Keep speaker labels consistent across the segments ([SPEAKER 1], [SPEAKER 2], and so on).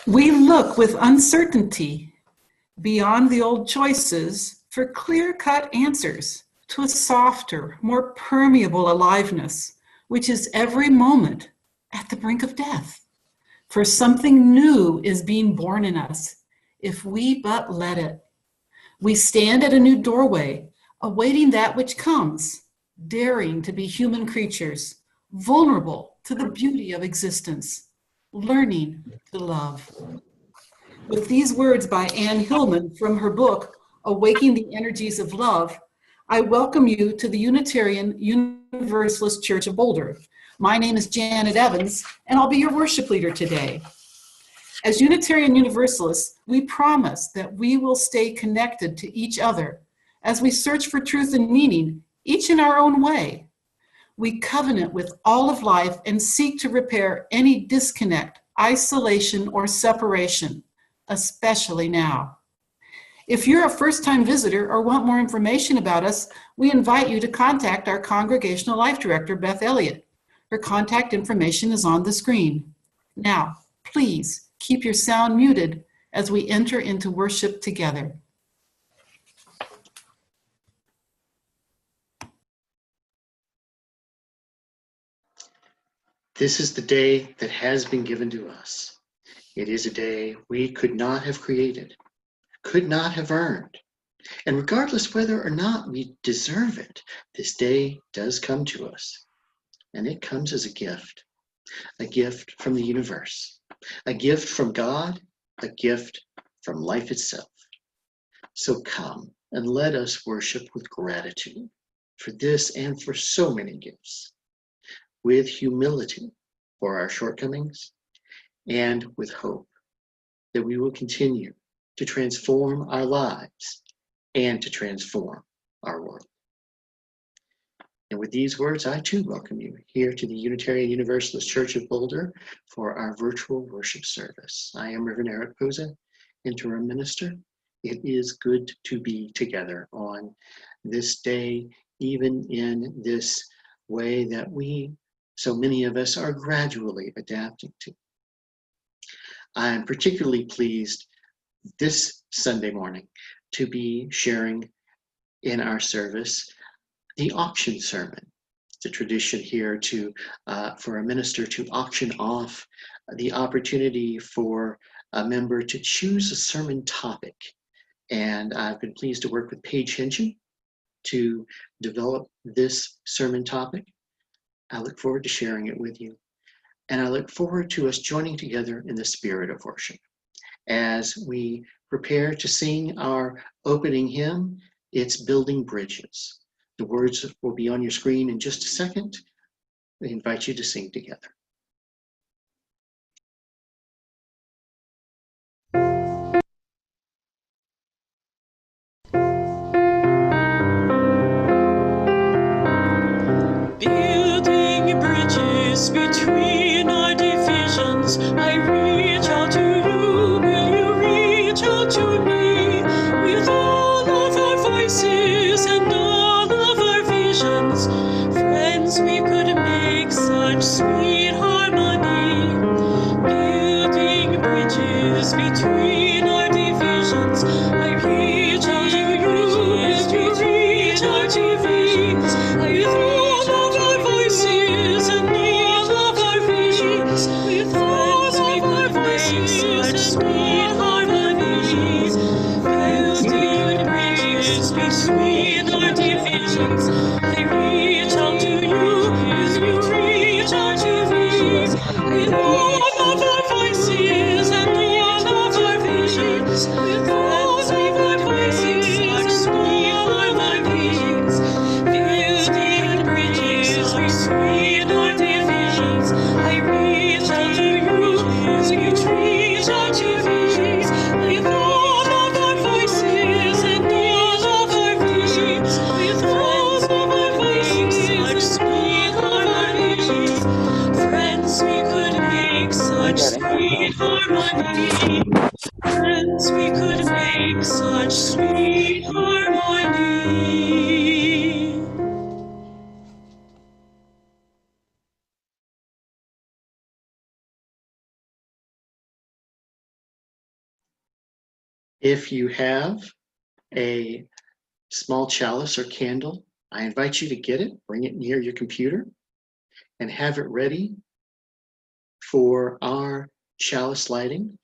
[SPEAKER 1] We look with uncertainty beyond the old choices for clear-cut answers to a softer, more permeable aliveness, which is every moment at the brink of death. For something new is being born in us, if we but let it. We stand at a new doorway, awaiting that which comes, daring to be human creatures, vulnerable to the beauty of existence, learning to love. With these words by Anne Hillman from her book, Awaking the Energies of Love, I welcome you to the Unitarian Universalist Church of Boulder. My name is Janet Evans, and I'll be your worship leader today. As Unitarian Universalists, we promise that we will stay connected to each other as we search for truth and meaning, each in our own way. We covenant with all of life and seek to repair any disconnect, isolation, or separation, especially now. If you're a first-time visitor or want more information about us, we invite you to contact our Congregational Life Director, Beth Elliott. Her contact information is on the screen. Now, please keep your sound muted as we enter into worship together.
[SPEAKER 2] This is the day that has been given to us. It is a day we could not have created, could not have earned. And regardless whether or not we deserve it, this day does come to us. And it comes as a gift from the universe, a gift from God, a gift from life itself. So come and let us worship with gratitude for this and for so many gifts, with humility for our shortcomings, and with hope that we will continue to transform our lives and to transform our world. And with these words, I too welcome you here to the Unitarian Universalist Church of Boulder for our virtual worship service. I am Reverend Eric Posa, interim minister. It is good to be together on this day, even in this way that so many of us are gradually adapting to. I'm particularly pleased this Sunday morning to be sharing in our service the auction sermon. It's a tradition here for a minister to auction off the opportunity for a member to choose a sermon topic. And I've been pleased to work with Paige Hinchin to develop this sermon topic. I look forward to sharing it with you. And I look forward to us joining together in the spirit of worship. As we prepare to sing our opening hymn, it's Building Bridges. The words will be on your screen in just a second. I invite you to sing together.
[SPEAKER 3] Building bridges between our divisions, I reach out to you, will you reach out to me? With all of our voices and all of our visions, friends, we could make such sweet harmony. Building bridges between our divisions, I reach out to you, will you reach out to me? With all of our voices and all of our visions, with all of our voices such sweet harmonies. Building bridges between our divisions, I reach out to you, as you reach out to me. With all of our voices and all of our visions, with all of our voices such sweet harmonies. Building bridges between our divisions, I reach out to you, as you reach out to me. With all of our voices and all of our visions, with all of our voices such sweet harmonies. Friends, we could make such sweet harmony. Friends, we could make such sweet harmony.
[SPEAKER 2] If you have a small chalice or candle, I invite you to get it, bring it near your computer, and have it ready for our chalice lighting.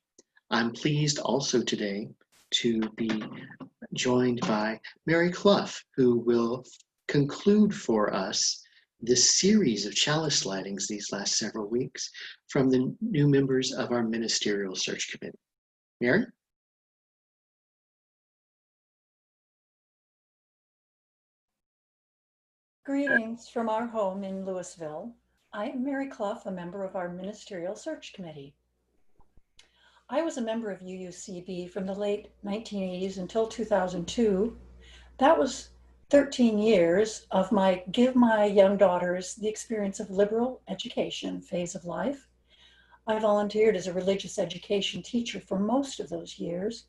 [SPEAKER 2] I'm pleased also today to be joined by Mary Clough, who will conclude for us this series of chalice lightings these last several weeks from the new members of our Ministerial Search Committee. Mary?
[SPEAKER 4] Greetings from our home in Louisville. I am Mary Clough, a member of our Ministerial Search Committee. I was a member of UUCB from the late 1980s until 2002. That was 13 years of my Give My Young Daughters the Experience of Liberal Education phase of life. I volunteered as a religious education teacher for most of those years.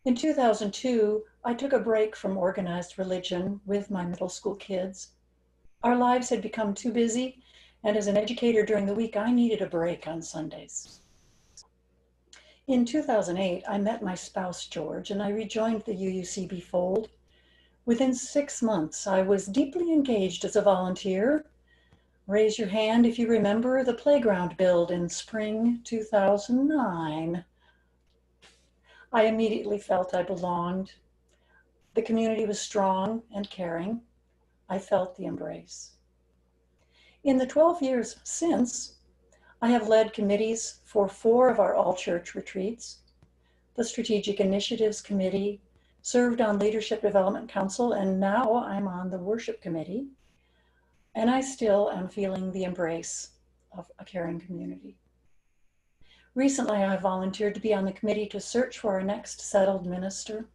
[SPEAKER 4] In 2002, I took a break from organized religion with my middle school kids. Our lives had become too busy, and as an educator during the week, I needed a break on Sundays. In 2008, I met my spouse, George, and I rejoined the UUCB fold. Within 6 months, I was deeply engaged as a volunteer. Raise your hand if you remember the playground build in spring 2009. I immediately felt I belonged. The community was strong and caring. I felt the embrace. In the 12 years since, I have led committees for 4 of our all-church retreats, the Strategic Initiatives Committee, served on Leadership Development Council, and now I'm on the Worship Committee, and I still am feeling the embrace of a caring community. Recently, I volunteered to be on the committee to search for our next settled minister.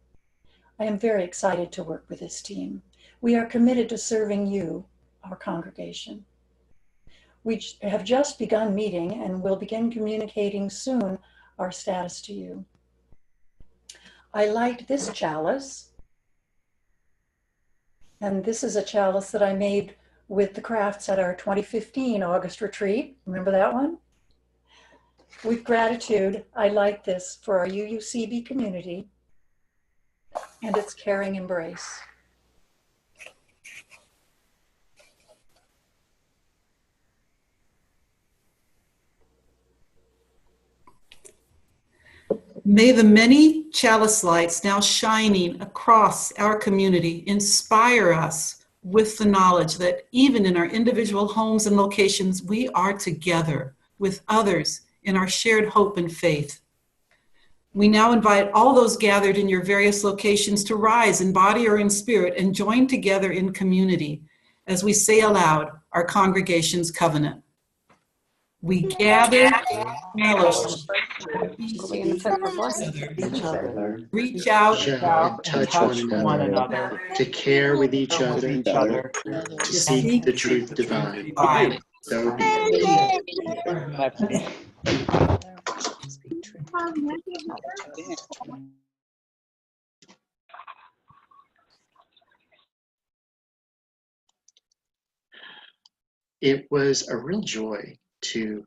[SPEAKER 4] I am very excited to work with this team. We are committed to serving you, our congregation. We have just begun meeting and will begin communicating soon our status to you. I light this chalice, and this is a chalice that I made with the crafts at our 2015 August retreat. Remember that one? With gratitude, I light this for our UUCB community and its caring embrace.
[SPEAKER 1] May the many chalice lights now shining across our community inspire us with the knowledge that even in our individual homes and locations, we are together with others in our shared hope and faith. We now invite all those gathered in your various locations to rise in body or in spirit and join together in community as we say aloud our congregation's covenant. We gather, fellowship, reach out
[SPEAKER 2] and touch one another, to care with each other, to seek the truth divine. So be it. It was a real joy to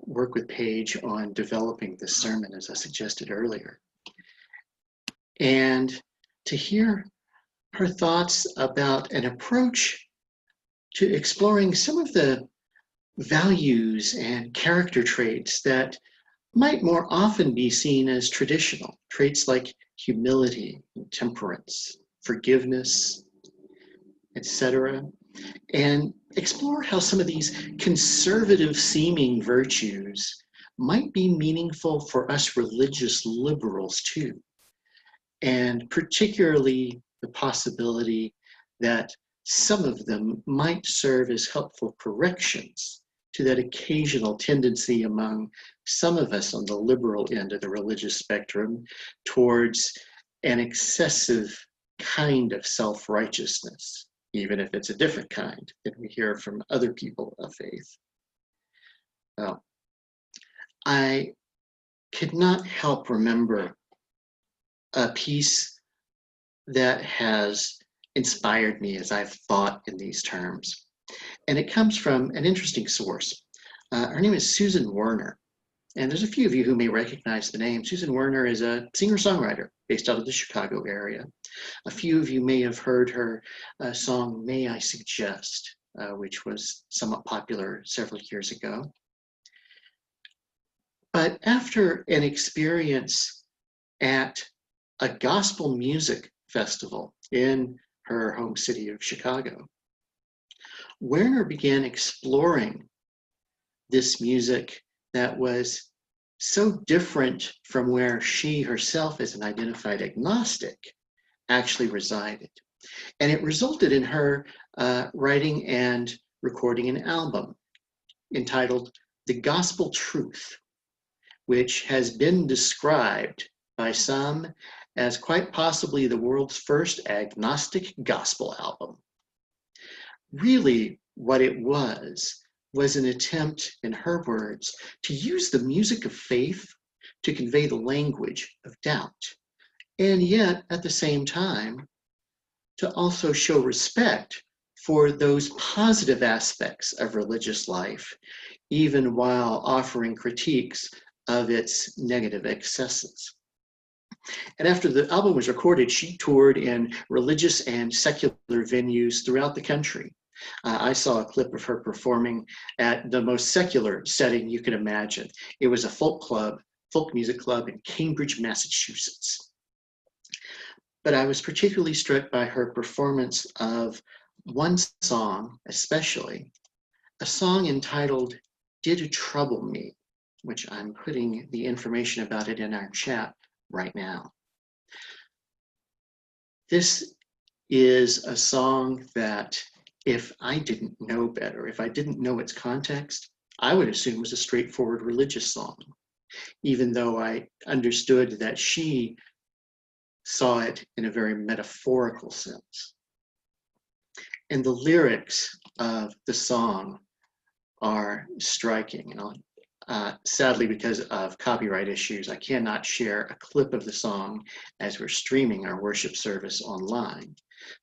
[SPEAKER 2] work with Paige on developing this sermon, as I suggested earlier, and to hear her thoughts about an approach to exploring some of the values and character traits that might more often be seen as traditional, traits like humility, temperance, forgiveness, etc., and explore how some of these conservative seeming virtues might be meaningful for us religious liberals too, and particularly the possibility that some of them might serve as helpful corrections to that occasional tendency among some of us on the liberal end of the religious spectrum towards an excessive kind of self-righteousness, even if it's a different kind than we hear from other people of faith. Well, I could not help remember a piece that has inspired me as I've thought in these terms. And it comes from an interesting source. Her name is Susan Werner. And there's a few of you who may recognize the name. Susan Werner is a singer-songwriter based out of the Chicago area. A few of you may have heard her song, May I Suggest, which was somewhat popular several years ago. But after an experience at a gospel music festival in her home city of Chicago, Werner began exploring this music that was so different from where she herself, as an identified agnostic, actually resided. And it resulted in her writing and recording an album entitled The Gospel Truth, which has been described by some as quite possibly the world's first agnostic gospel album. Really, what it was an attempt, in her words, to use the music of faith to convey the language of doubt, and yet, at the same time, to also show respect for those positive aspects of religious life, even while offering critiques of its negative excesses. And after the album was recorded, she toured in religious and secular venues throughout the country. I saw a clip of her performing at the most secular setting you could imagine. It was a folk music club in Cambridge, Massachusetts. But I was particularly struck by her performance of one song, especially, a song entitled Did Trouble Me, which I'm putting the information about it in our chat right now. This is a song that, if I didn't know better, if I didn't know its context, I would assume was a straightforward religious song, even though I understood that she saw it in a very metaphorical sense. And the lyrics of the song are striking. And sadly, because of copyright issues, I cannot share a clip of the song as we're streaming our worship service online.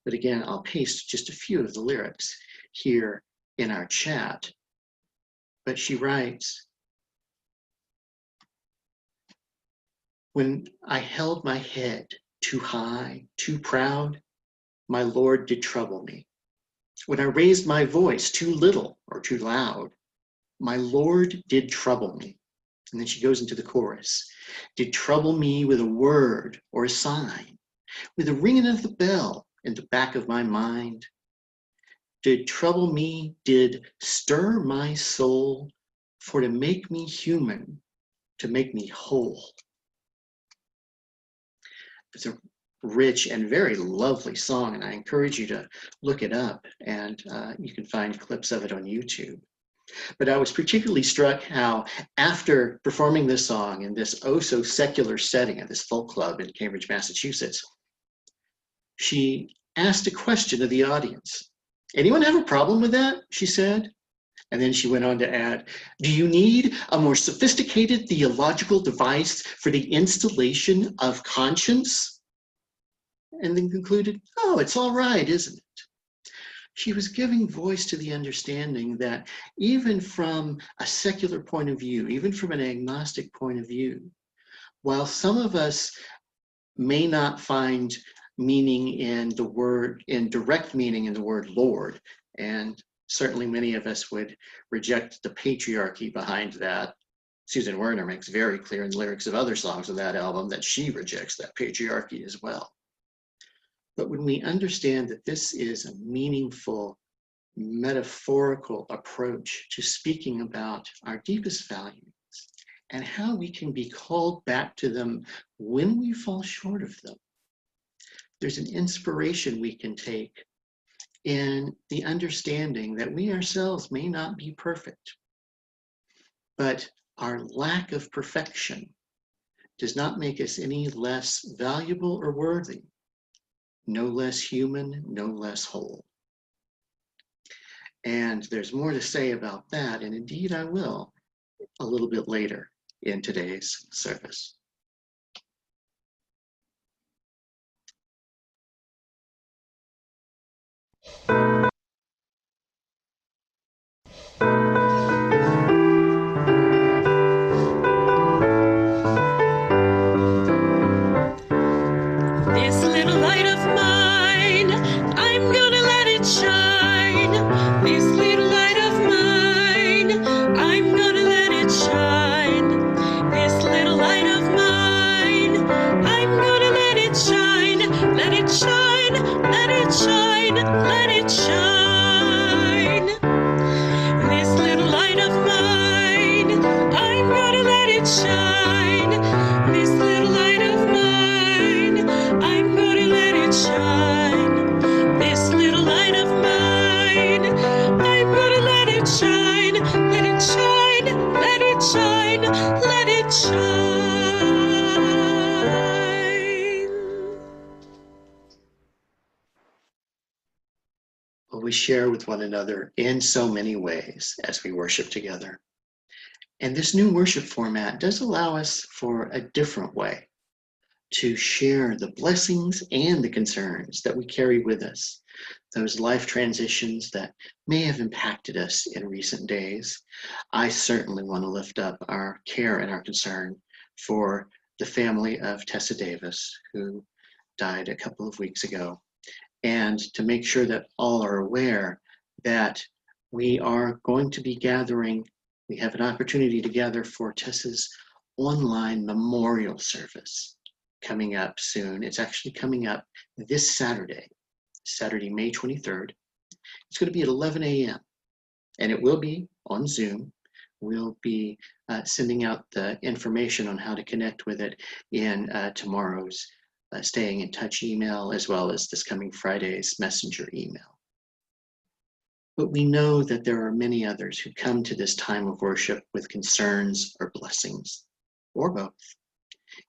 [SPEAKER 2] But again, I'll paste just a few of the lyrics here in our chat. But she writes, when I held my head too high, too proud, my Lord did trouble me. When I raised my voice too little or too loud, my Lord did trouble me. And then she goes into the chorus. Did trouble me with a word or a sign, with a ringing of the bell in the back of my mind. Did trouble me, did stir my soul for to make me human, to make me whole. It's a rich and very lovely song, and I encourage you to look it up, and you can find clips of it on YouTube. But I was particularly struck how, after performing this song in this oh-so-secular setting at this folk club in Cambridge, Massachusetts, she asked a question of the audience. Anyone have a problem with that? She said. And then she went on to add, do you need a more sophisticated theological device for the installation of conscience? And then concluded, oh, it's all right, isn't it? She was giving voice to the understanding that even from a secular point of view, even from an agnostic point of view, while some of us may not find meaning in the word, in direct meaning in the word Lord, and certainly many of us would reject the patriarchy behind that. Susan Werner makes very clear in the lyrics of other songs of that album that she rejects that patriarchy as well. But when we understand that this is a meaningful, metaphorical approach to speaking about our deepest values and how we can be called back to them when we fall short of them, there's an inspiration we can take in the understanding that we ourselves may not be perfect, but our lack of perfection does not make us any less valuable or worthy, no less human, no less whole. And there's more to say about that, and indeed I will, a little bit later in today's service.
[SPEAKER 3] it shine. This little light of mine, I'm gonna let it shine. This little light of mine, I'm gonna let it shine. Let it shine, let it shine, let it shine.
[SPEAKER 2] Well, we share with one another in so many ways as we worship together. And this new worship format does allow us for a different way to share the blessings and the concerns that we carry with us, those life transitions that may have impacted us in recent days. I certainly want to lift up our care and our concern for the family of Tessa Davis, who died a couple of weeks ago, and to make sure that all are aware that we are going to be gathering. We have an opportunity to gather for Tessa's online memorial service coming up soon. It's actually coming up this Saturday, May 23rd. It's going to be at 11 a.m. and it will be on Zoom. We'll be sending out the information on how to connect with it in tomorrow's Staying in Touch email, as well as this coming Friday's messenger email. But we know that there are many others who come to this time of worship with concerns or blessings, or both.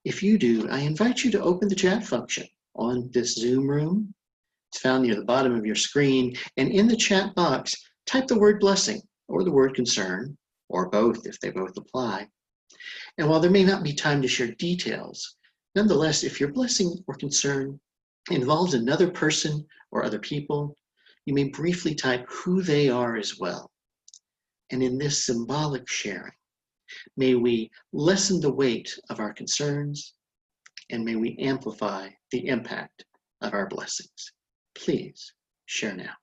[SPEAKER 2] If you do, I invite you to open the chat function on this Zoom room. It's found near the bottom of your screen, and in the chat box, type the word blessing or the word concern, or both if they both apply. And while there may not be time to share details, nonetheless, if your blessing or concern involves another person or other people, you may briefly type who they are as well. And in this symbolic sharing, may we lessen the weight of our concerns, and may we amplify the impact of our blessings. Please share now.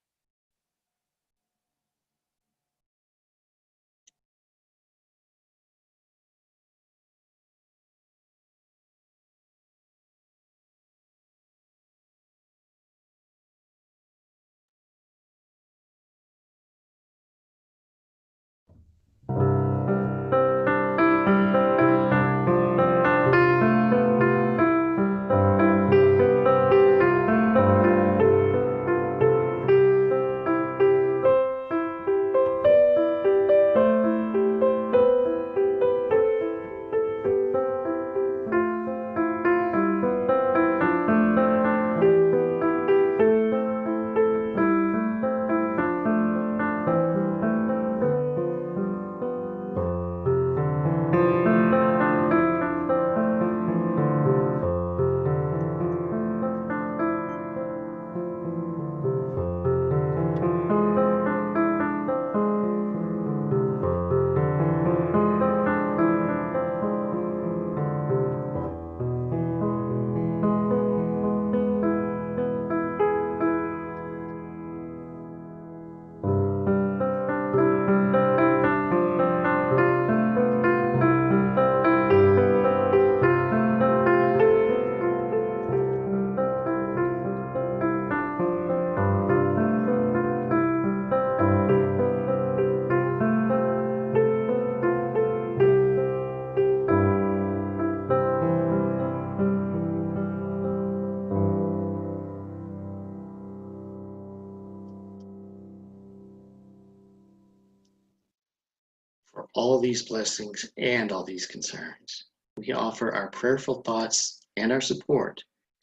[SPEAKER 2] For all these blessings and all these concerns, we offer our prayerful thoughts and our support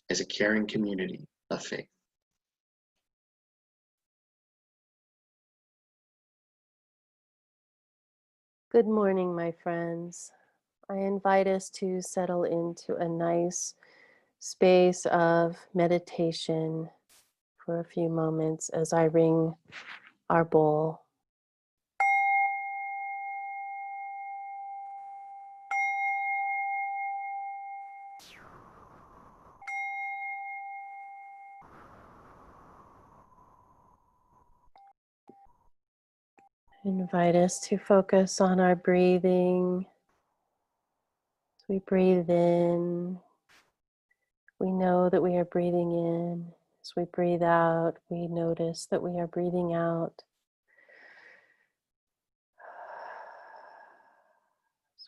[SPEAKER 2] as a caring community of faith.
[SPEAKER 5] Good morning, my friends. I invite us to settle into a nice space of meditation for a few moments as I ring our bowl. I invite us to focus on our breathing. As we breathe in, we know that we are breathing in. As we breathe out, we notice that we are breathing out. As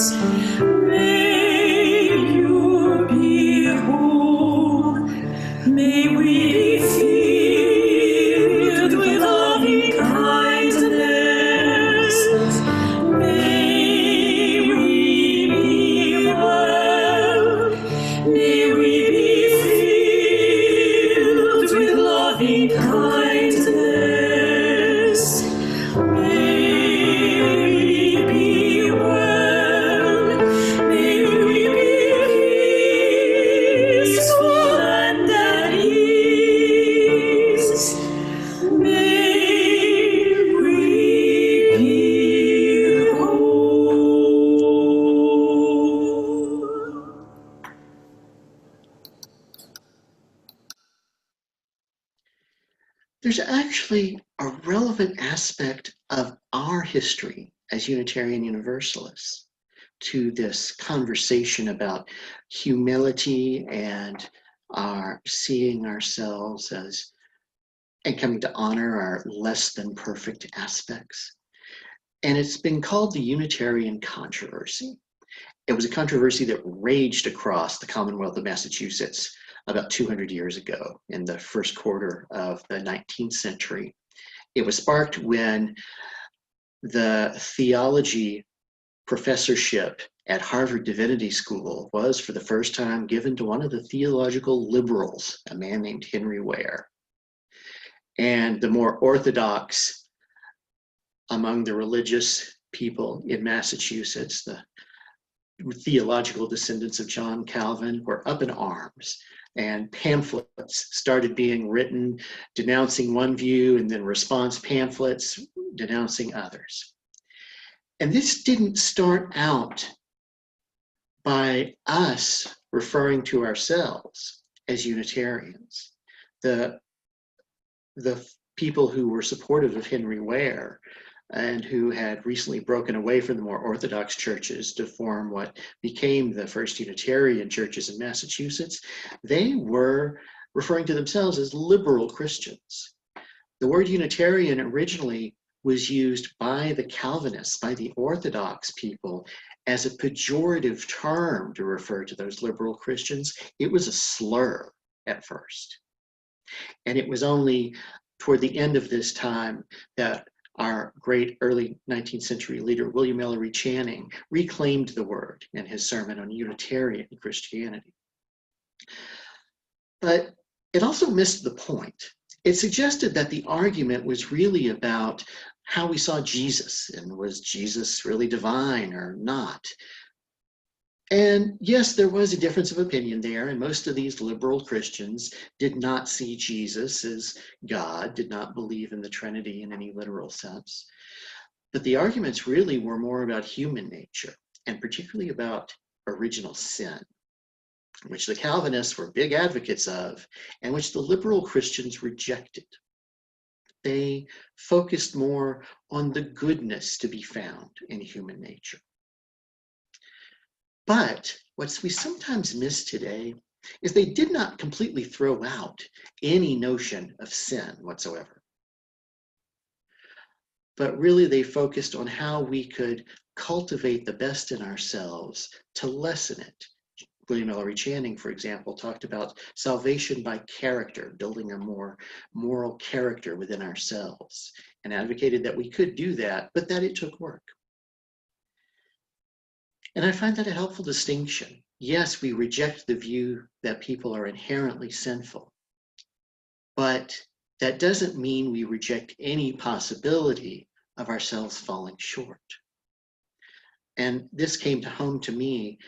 [SPEAKER 3] May you be whole. May we be filled with loving kindness. May we be well. May we be filled with loving kindness. May we be well. May we be peaceful and at ease. May we be whole.
[SPEAKER 2] There's actually a relevant aspect of our history as Unitarian Universalists to this conversation about humility and our seeing ourselves as and coming to honor our less than perfect aspects. And it's been called the Unitarian controversy. It was a controversy that raged across the Commonwealth of Massachusetts about 200 years ago in the first quarter of the 19th century. It was sparked when the theology professorship at Harvard Divinity School was for the first time given to one of the theological liberals, a man named Henry Ware. And the more orthodox among the religious people in Massachusetts, the theological descendants of John Calvin, were up in arms, and pamphlets started being written denouncing one view, and then response pamphlets denouncing others. And this didn't start out by us referring to ourselves as Unitarians. The people who were supportive of Henry Ware and who had recently broken away from the more orthodox churches to form what became the first Unitarian churches in Massachusetts, they were referring to themselves as liberal Christians. The word Unitarian originally was used by the Calvinists, by the Orthodox people, as a pejorative term to refer to those liberal Christians. It was a slur at first. And it was only toward the end of this time that our great early 19th century leader, William Ellery Channing, reclaimed the word in his sermon on Unitarian Christianity. But it also missed the point. It suggested that the argument was really about how we saw Jesus, and was Jesus really divine or not? And yes, there was a difference of opinion there, and most of these liberal Christians did not see Jesus as God, did not believe in the Trinity in any literal sense. But the arguments really were more about human nature, and particularly about original sin, which the Calvinists were big advocates of, and which the liberal Christians rejected. They focused more on the goodness to be found in human nature. But what we sometimes miss today is they did not completely throw out any notion of sin whatsoever. But really they focused on how we could cultivate the best in ourselves to lessen it. William Ellery Channing, for example, talked about salvation by character, building a more moral character within ourselves, and advocated that we could do that, but that it took work. And I find that a helpful distinction. Yes, we reject the view that people are inherently sinful, but that doesn't mean we reject any possibility of ourselves falling short. And this came home to me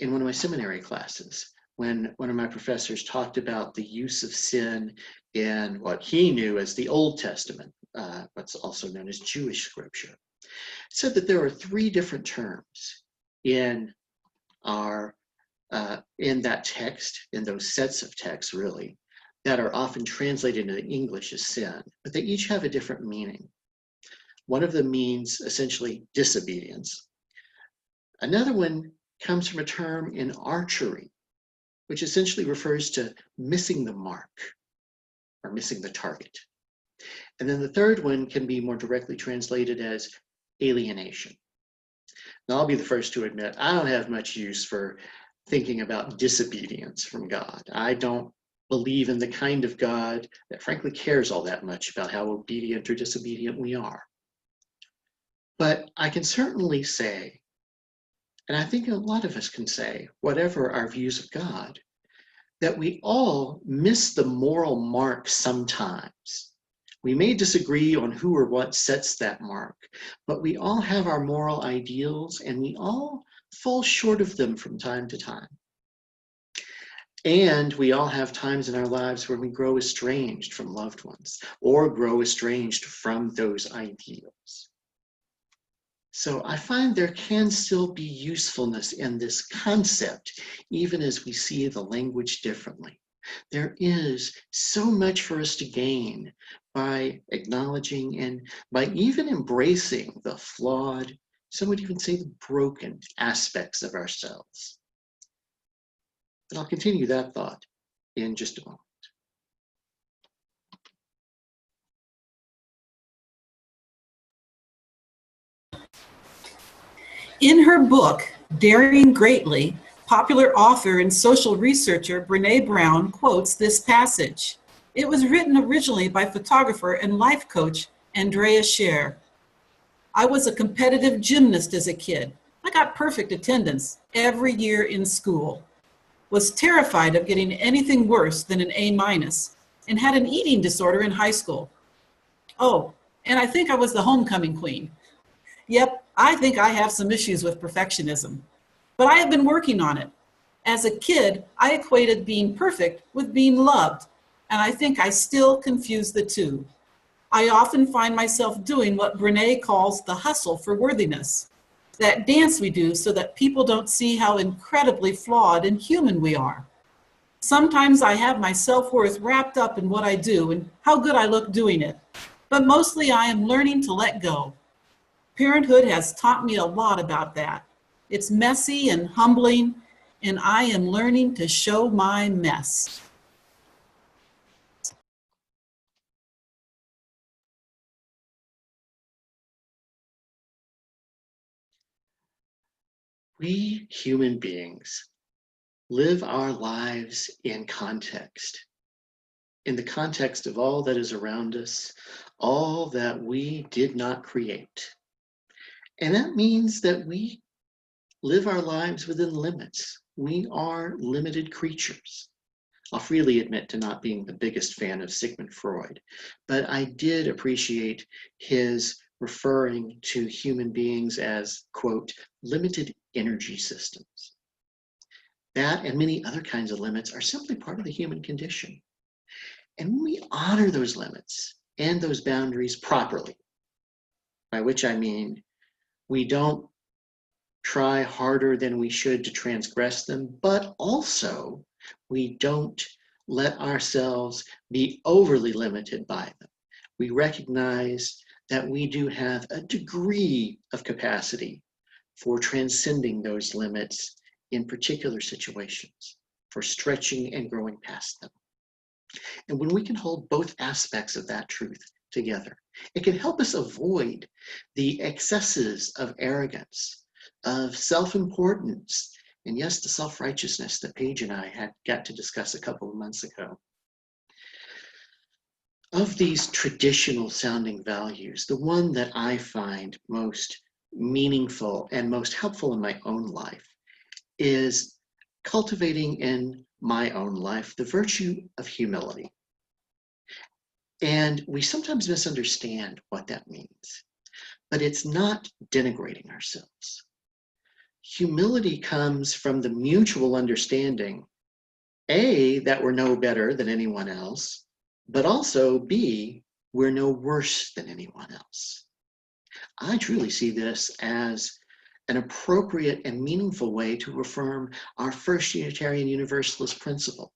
[SPEAKER 2] in one of my seminary classes, when one of my professors talked about the use of sin in what he knew as the Old Testament, what's also known as Jewish scripture. Said that there are three different terms in that text, in those sets of texts really, that are often translated into English as sin, but they each have a different meaning. One of them means essentially disobedience. Another one comes from a term in archery, which essentially refers to missing the mark or missing the target. And then the third one can be more directly translated as alienation. Now, I'll be the first to admit, I don't have much use for thinking about disobedience from God. I don't believe in the kind of God that frankly cares all that much about how obedient or disobedient we are. But I can certainly say, and I think a lot of us can say, whatever our views of God, that we all miss the moral mark sometimes. We may disagree on who or what sets that mark, but we all have our moral ideals and we all fall short of them from time to time. And we all have times in our lives where we grow estranged from loved ones or grow estranged from those ideals. So I find there can still be usefulness in this concept, even as we see the language differently. There is so much for us to gain by acknowledging and by even embracing the flawed, some would even say the broken aspects of ourselves. And I'll continue that thought in just a moment.
[SPEAKER 1] In her book, Daring Greatly, popular author and social researcher Brené Brown quotes this passage. It was written originally by photographer and life coach Andrea Scher. I was a competitive gymnast as a kid. I got perfect attendance every year in school. Was terrified of getting anything worse than an A-, and had an eating disorder in high school. Oh, and I think I was the homecoming queen. Yep, I think I have some issues with perfectionism, but I have been working on it. As a kid, I equated being perfect with being loved, and I think I still confuse the two. I often find myself doing what Brené calls the hustle for worthiness, that dance we do so that people don't see how incredibly flawed and human we are. Sometimes I have my self-worth wrapped up in what I do and how good I look doing it, but mostly I am learning to let go. Parenthood has taught me a lot about that. It's messy and humbling, and I am learning to show my mess.
[SPEAKER 2] We human beings live our lives in context, in the context of all that is around us, all that we did not create. And that means that we live our lives within limits. We are limited creatures. I'll freely admit to not being the biggest fan of Sigmund Freud, but I did appreciate his referring to human beings as, quote, limited energy systems. That and many other kinds of limits are simply part of the human condition. And when we honor those limits and those boundaries properly, by which I mean we don't try harder than we should to transgress them, but also we don't let ourselves be overly limited by them. We recognize that we do have a degree of capacity for transcending those limits in particular situations, for stretching and growing past them. And when we can hold both aspects of that truth together, it can help us avoid the excesses of arrogance, of self-importance, and yes, the self-righteousness that Paige and I had got to discuss a couple of months ago. Of these traditional sounding values, the one that I find most meaningful and most helpful in my own life is cultivating in my own life the virtue of humility. And we sometimes misunderstand what that means, but it's not denigrating ourselves. Humility comes from the mutual understanding, A, that we're no better than anyone else, but also B, we're no worse than anyone else. I truly see this as an appropriate and meaningful way to affirm our first Unitarian Universalist principle,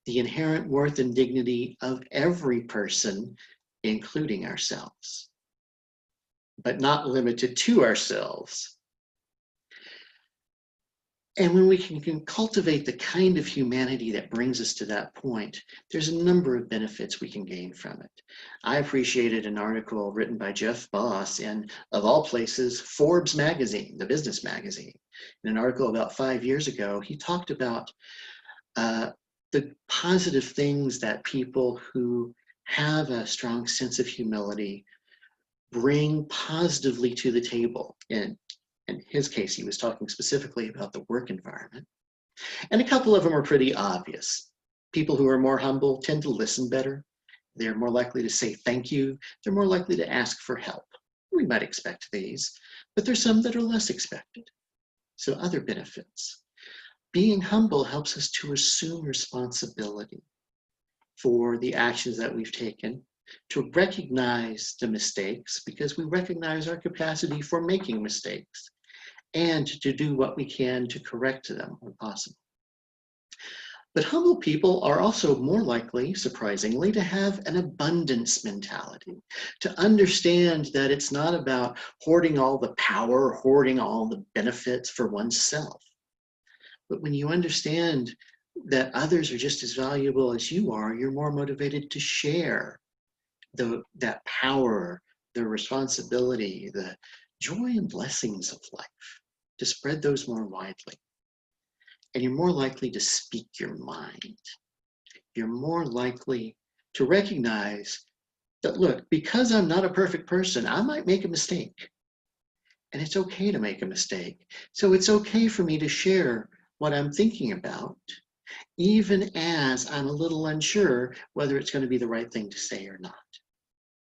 [SPEAKER 2] the inherent worth and dignity of every person, including ourselves, but not limited to ourselves. And when we can cultivate the kind of humanity that brings us to that point, there's a number of benefits we can gain from it. I appreciated an article written by Jeff Boss in, of all places, Forbes magazine, the business magazine. In an article about 5 years ago, he talked about the positive things that people who have a strong sense of humility bring positively to the table. In his case, he was talking specifically about the work environment. And a couple of them are pretty obvious. People who are more humble tend to listen better. They're more likely to say thank you. They're more likely to ask for help. We might expect these, but there's some that are less expected. So other benefits. Being humble helps us to assume responsibility for the actions that we've taken, to recognize the mistakes because we recognize our capacity for making mistakes, and to do what we can to correct them when possible. But humble people are also more likely, surprisingly, to have an abundance mentality, to understand that it's not about hoarding all the power, hoarding all the benefits for oneself. But when you understand that others are just as valuable as you are, you're more motivated to share that power, the responsibility, the joy and blessings of life, to spread those more widely. And you're more likely to speak your mind. You're more likely to recognize that, look, because I'm not a perfect person, I might make a mistake. And it's okay to make a mistake. So it's okay for me to share what I'm thinking about, even as I'm a little unsure whether it's going to be the right thing to say or not,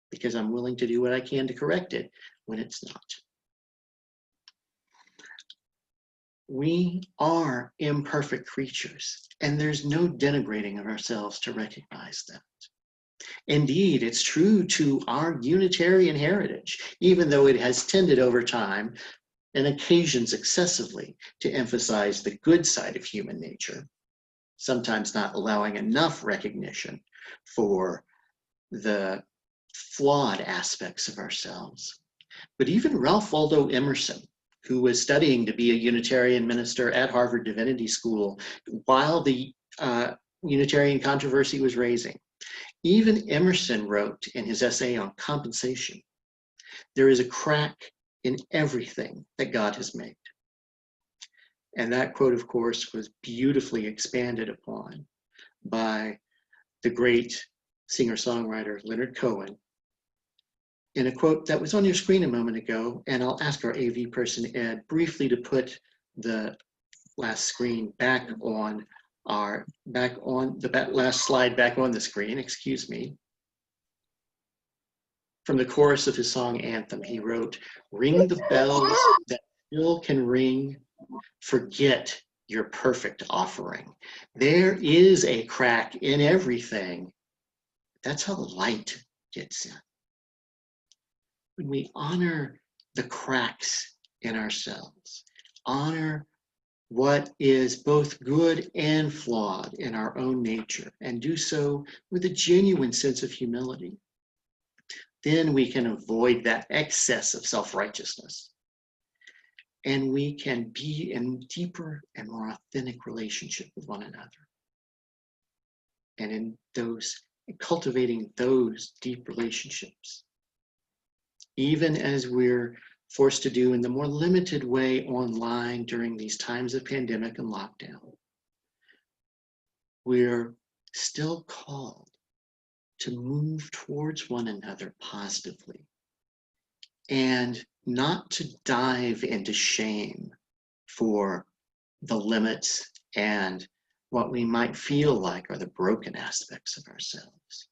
[SPEAKER 2] because I'm willing to do what I can to correct it when it's not. We are imperfect creatures, and there's no denigrating of ourselves to recognize that. Indeed, it's true to our Unitarian heritage, even though it has tended over time, and occasions excessively, to emphasize the good side of human nature, sometimes not allowing enough recognition for the flawed aspects of ourselves. But even Ralph Waldo Emerson, who was studying to be a Unitarian minister at Harvard Divinity School while the Unitarian controversy was raising, even Emerson wrote in his essay on compensation, "There is a crack in everything that God has made." And that quote, of course, was beautifully expanded upon by the great singer-songwriter Leonard Cohen in a quote that was on your screen a moment ago. And I'll ask our AV person, Ed, briefly to put the last screen back on the last slide back on the screen, excuse me. From the chorus of his song Anthem, he wrote, "Ring the bells that still can ring, forget your perfect offering. There is a crack in everything. That's how the light gets in." When we honor the cracks in ourselves, honor what is both good and flawed in our own nature, and do so with a genuine sense of humility, then we can avoid that excess of self-righteousness. And we can be in deeper and more authentic relationship with one another. And in cultivating those deep relationships, even as we're forced to do in the more limited way online during these times of pandemic and lockdown, we're still called to move towards one another positively and not to dive into shame for the limits and what we might feel like are the broken aspects of ourselves,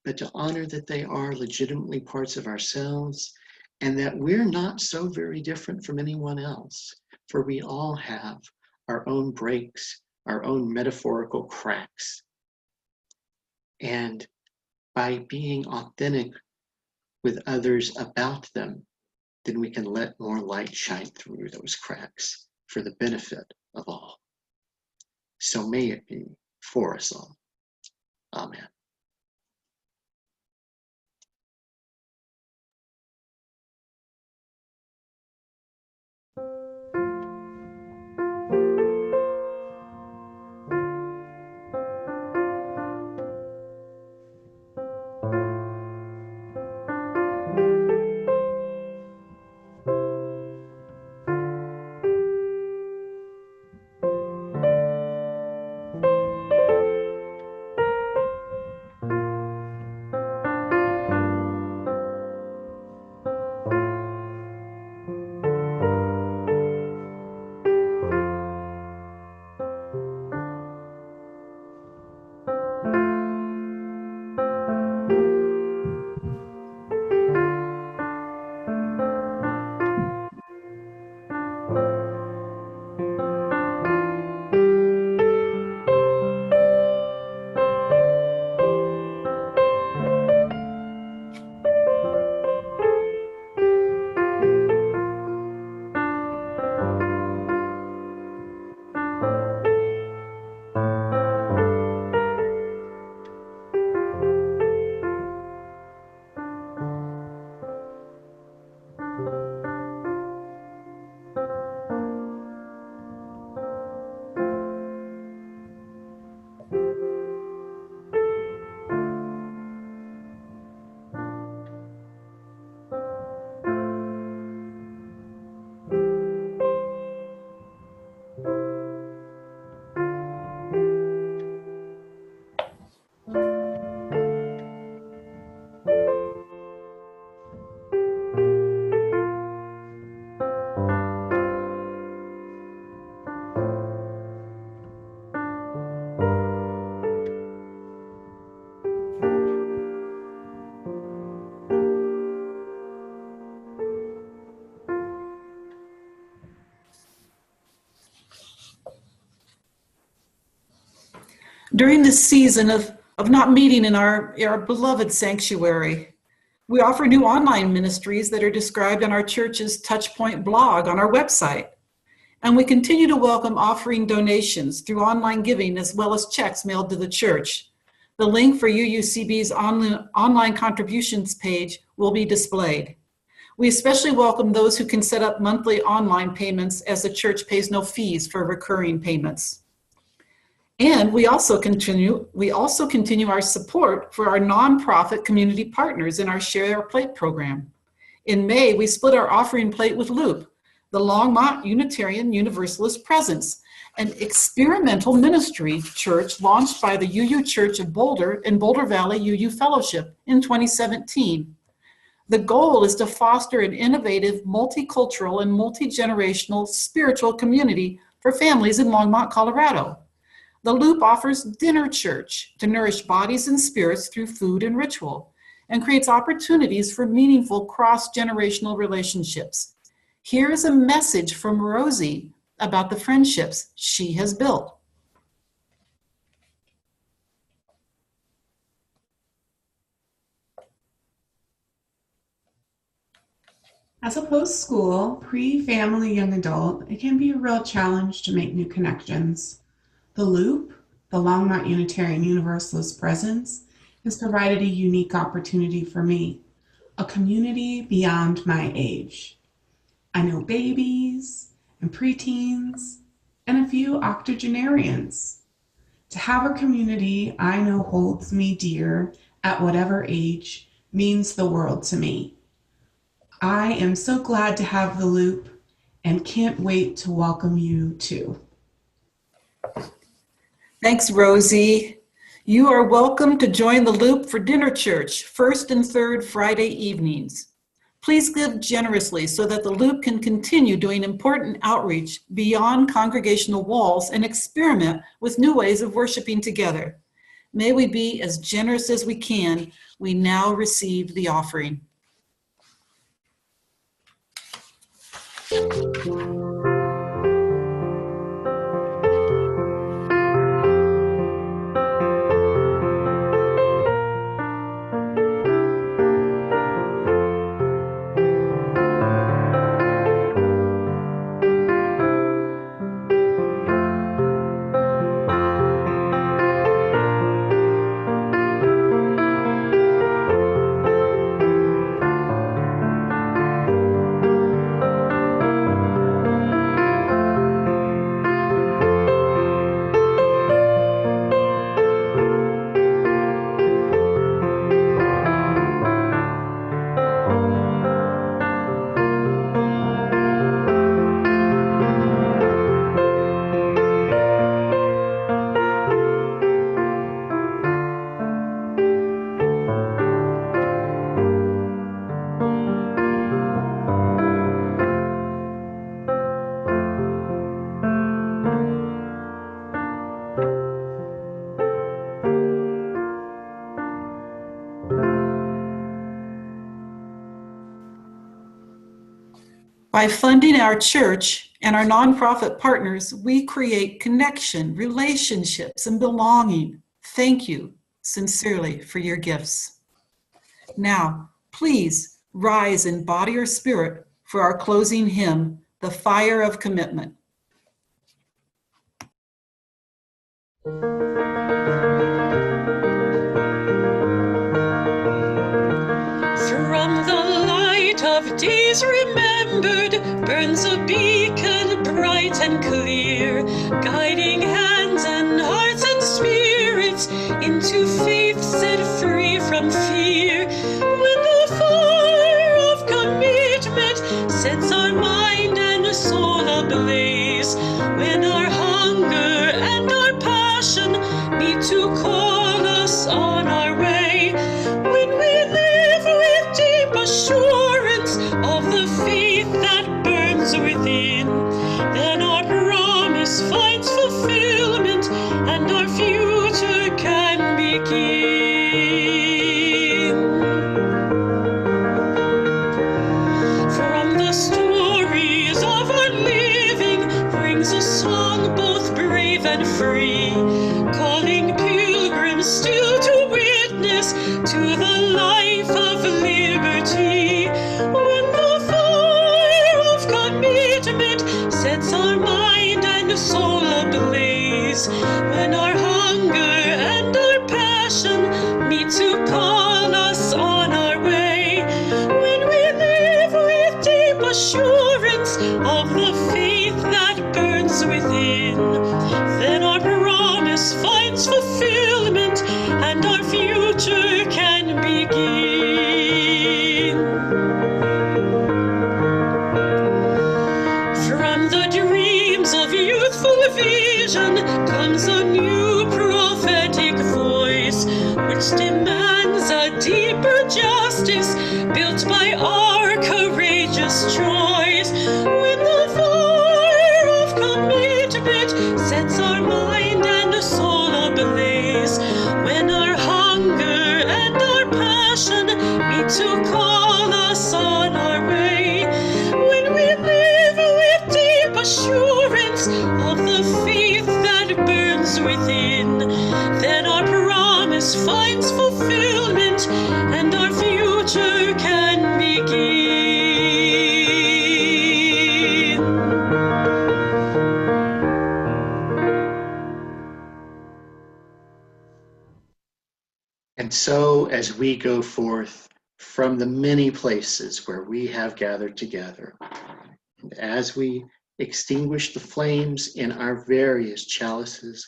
[SPEAKER 2] but to honor that they are legitimately parts of ourselves and that we're not so very different from anyone else, for we all have our own breaks, our own metaphorical cracks. And by being authentic with others about them, then we can let more light shine through those cracks for the benefit of all. So may it be for us all. Amen.
[SPEAKER 1] During this season of not meeting in our beloved sanctuary, we offer new online ministries that are described on our church's Touchpoint blog on our website. And we continue to welcome offering donations through online giving as well as checks mailed to the church. The link for UUCB's online contributions page will be displayed. We especially welcome those who can set up monthly online payments, as the church pays no fees for recurring payments. And we also continue our support for our nonprofit community partners in our Share Our Plate program. In May, we split our offering plate with Loop, the Longmont Unitarian Universalist Presence, an experimental ministry church launched by the UU Church of Boulder and Boulder Valley UU Fellowship in 2017. The goal is to foster an innovative, multicultural, and multi-generational spiritual community for families in Longmont, Colorado. The Loop offers dinner church to nourish bodies and spirits through food and ritual, and creates opportunities for meaningful cross-generational relationships. Here is a message from Rosie about the friendships she has built.
[SPEAKER 6] As a post-school, pre-family young adult, it can be a real challenge to make new connections. The Loop, the Longmont Unitarian Universalist Presence, has provided a unique opportunity for me, a community beyond my age. I know babies and preteens and a few octogenarians. To have a community I know holds me dear at whatever age means the world to me. I am so glad to have the Loop and can't wait to welcome you too.
[SPEAKER 1] Thanks, Rosie. You are welcome to join the Loop for dinner church, first and third Friday evenings. Please give generously so that the Loop can continue doing important outreach beyond congregational walls and experiment with new ways of worshiping together. May we be as generous as we can. We now receive the offering. By funding our church and our nonprofit partners, we create connection, relationships, and belonging. Thank you sincerely for your gifts. Now, please rise in body or spirit for our closing hymn, The Fire of Commitment.
[SPEAKER 3] From the light of days remembered burns a beacon bright and clear, guiding hands and hearts and spirits into faith set free from fear. When the fire of commitment sets our mind and soul ablaze, when our hunger and our passion meet to call us on our way, when we live with deep assurance of the faith that burns within, then our promise finds fulfillment and our future can begin. From the stories of our living brings a song both brave and free, calling people still to witness to the life of liberty. When the fire of commitment sets our mind and soul ablaze, when our hunger and our passion meet to call us on our way, when we live with deep assurance of the faith that burns within, then our promise finds fulfillment and our future can begin. From the dreams of youthful vision comes a new prophetic voice, which demands a deeper justice built by our courageous choice. When the fire of commitment sets our mind and soul ablaze, when our hunger and our passion meet to call us on our way, when we live with deep assurance of the faith that burns within, then our promise finds fulfillment and our future can begin.
[SPEAKER 2] And so, as we go forth from the many places where we have gathered together, and as we extinguish the flames in our various chalices,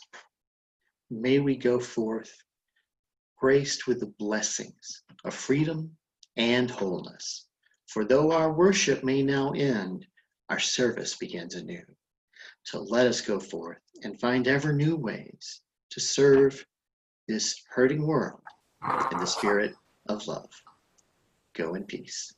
[SPEAKER 2] may we go forth graced with the blessings of freedom and wholeness. For though our worship may now end, our service begins anew. So let us go forth and find ever new ways to serve this hurting world in the spirit of love. Go in peace.